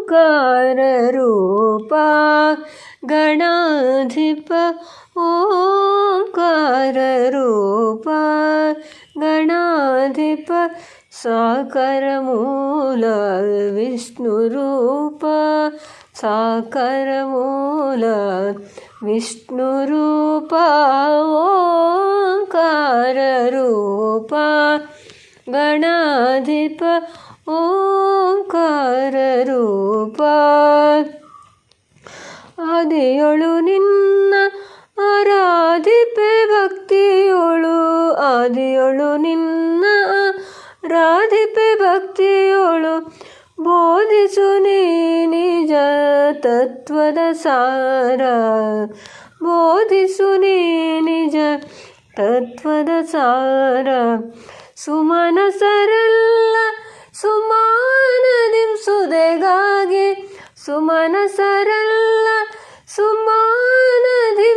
ಓಂಕಾರರೂಪ ಗಣಾಧಿಪ ಓಂಕಾರರೂಪ ಗಣಾಧಿಪ ಸಾಕಾರ ಮೂಲ ವಿಷ್ಣುರೂಪ ಸಾಕಾರ ಮೂಲ ವಿಷ್ಣುರೂಪ ಓಂಕಾರರೂಪ ಗಣಾಧಿಪ ಓಂಕಾರರೂಪ ಆದಿಯೊಳು ನಿನ್ನ ಆರಾಧಿಪೆ ಭಕ್ತಿಯೊಳು ಆದಿಯೊಳು ನಿನ್ನ ಆರಾಧಿಪೆ ಭಕ್ತಿಯೊಳು ಬೋಧಿಸು ನೀ ನಿಜ ತತ್ವದ ಸಾರ ಬೋಧಿಸು ನೀ ನಿಜ ತತ್ವದ ಸಾರ ಸುಮನಸರಲ್ಲ ಸುಮಾನದಿಂಸುದೆಗಾಗಿ ಸುಮನಸರಲ್ಲ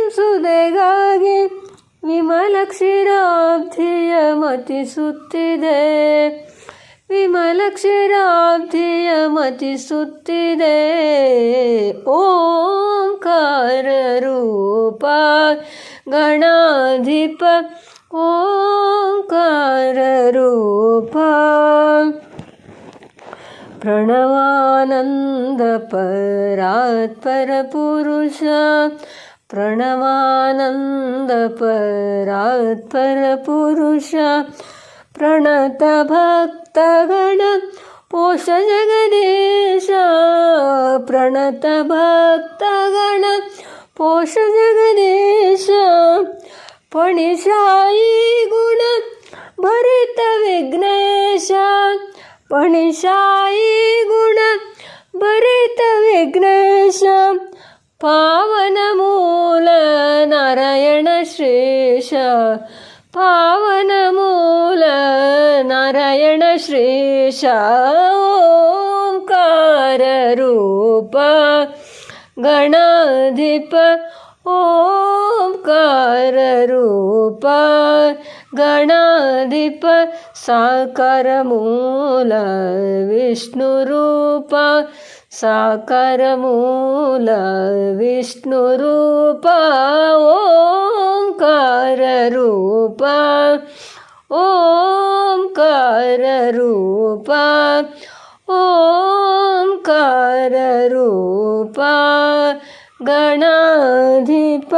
ಸುಮಾನದಿಂಸುದೆಗಾಗಿ ವಿಮಲ ಕ್ಷೀರಾಬ್ಧಿಯ ಮತಿಸುತ್ತಿದೆ ವಿಮಲ ಕ್ಷೀರಾಬ್ಧಿಯ ಮತಿಸುತ್ತಿದೆ ಓಂಕಾರ ರೂಪ ಗಣಾಧಿಪ ಓಂಕಾರ ರೂಪ ಪ್ರಣವಾನಂದ ಪರಾತ್ಪರ ಪುರುಷ ಪ್ರಣವಾನಂದ ಪರಾತ್ಪರ ಪುರುಷ ಪ್ರಣತ ಭಕ್ತಗಣ ಪೋಷ ಜಗದೀಶ ಪ್ರಣತ ಭಕ್ತಗಣ ಪೋಷ ಜಗದೀಶ ಪಣಿಶಾಯಿ ಗುಣ ಭರಿತ ವಿಘ್ನೇಶ ಪಣಿಶಾಯಿ ಗುಣ ಭರಿತ ವಿಘ್ನೇಶ ಪಾವನ ಮೂಲ ನಾರಾಯಣ ಶ್ರೇಷ ಪಾವನ ಮೂಲ ನಾರಾಯಣ ಶ್ರೇಷ ಓಂಕಾರ ರೂಪ ಗಣಾಧಿಪ ಓಂಕಾರ ರೂಪ ಗಣಾಧಿಪ ಸಾಕಾರ ಮೂಲ ವಿಷ್ಣುರೂಪ ಸಾಕಾರ ಮೂಲ ವಿಷ್ಣುರೂಪ ಓಂಕಾರ ರೂಪ ಓಂಕಾರ ರೂಪ ಓಂಕಾರ ರೂಪ ಗಣಾಧಿಪ